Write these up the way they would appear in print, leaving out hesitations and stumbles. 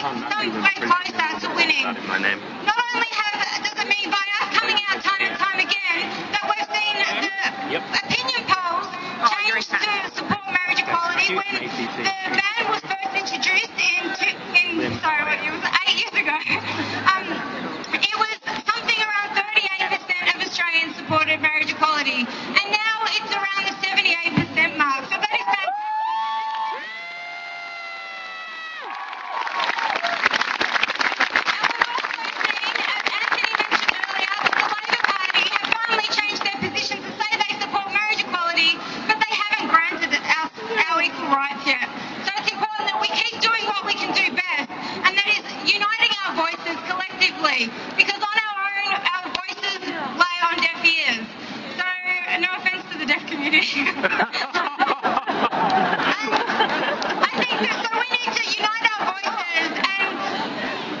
way closer to winning. Not only does it mean by us coming out time and time again that we've seen the opinion polls change to support marriage equality when the ban was first introduced it was 8 years ago. It was something around 38% of Australians supported marriage equality, and now it's around the 78% mark. So that is fantastic. Rights yet. So it's important that we keep doing what we can do best, and that is uniting our voices collectively, because on our own, our voices lay on deaf ears. So, no offence to the deaf community. I think that so we need to unite our voices and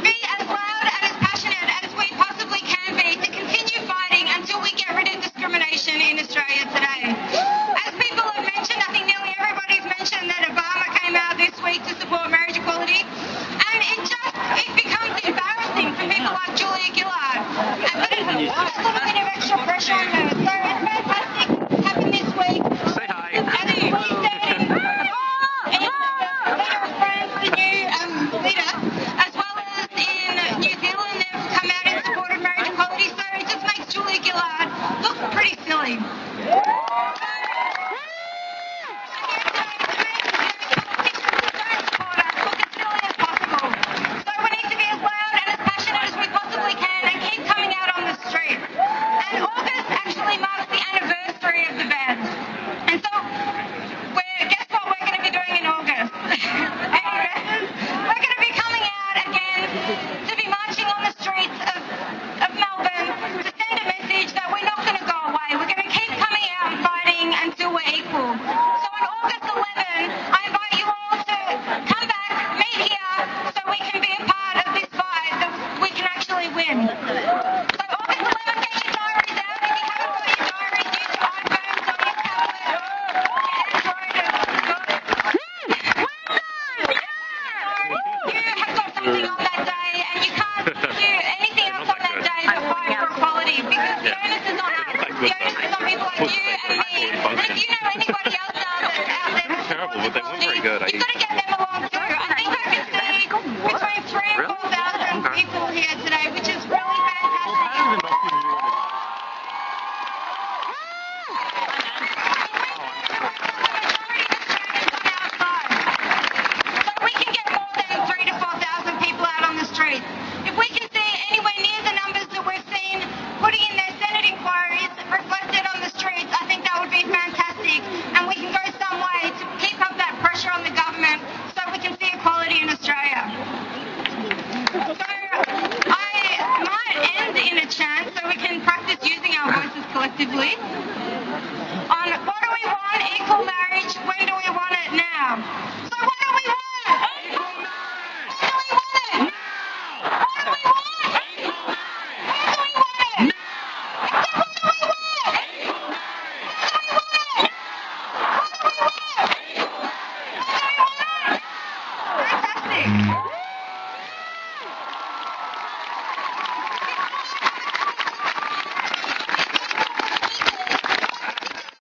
be as loud and as passionate as we possibly can be to continue fighting until we get rid of discrimination in Australia today. As people have mentioned, I think nearly everybody's mentioned that Obama came out this week to support marriage equality, and it becomes embarrassing for people like Julia Gillard, but it puts a little bit of extra pressure on her. So it's fantastic happened this week. Say hi. And as we said in the leader of France, the new leader, as well as in New Zealand, they've come out in support of marriage equality, so it just makes Julia Gillard look pretty silly. To be marching on the streets of Melbourne to send a message that we're not going to go away. We're going to keep coming out and fighting until we're equal. So on August 11, I invite you all to come back, meet here, so we can be a part of this fight that we can actually win. So August 11, get your diaries out. If you haven't got your diaries, use your iPhones or your tablets, your Android. You have got something on that day, and you can't do anything else on that day but fight for equality, because the onus is on us. The onus is on people like you and me. And if you know anybody else out there that's terrible, but they weren't very good. you've got to get them along too. I think I can see between 3,000 and 4,000 people here today, which is really fantastic. We can get more than 3,000 to 4,000 people out on the streets. If we can see anywhere near the numbers that we've seen putting in their Senate inquiries reflected on the streets, I think that would be fantastic, and we can go some way to keep up that pressure on the government so we can see equality in Australia. So I might end in a chant so we can practice using our voices collectively on what do we want? Equal marriage. When do we want it? Now. So what do we want? Equal marriage. When do we want it? Now. What do we want? Equal marriage. When do we want it? Now. Except what do we want? Equal marriage. When do we want it? Now. What do we want? Equal marriage. When do we want it? Now. Fantastic.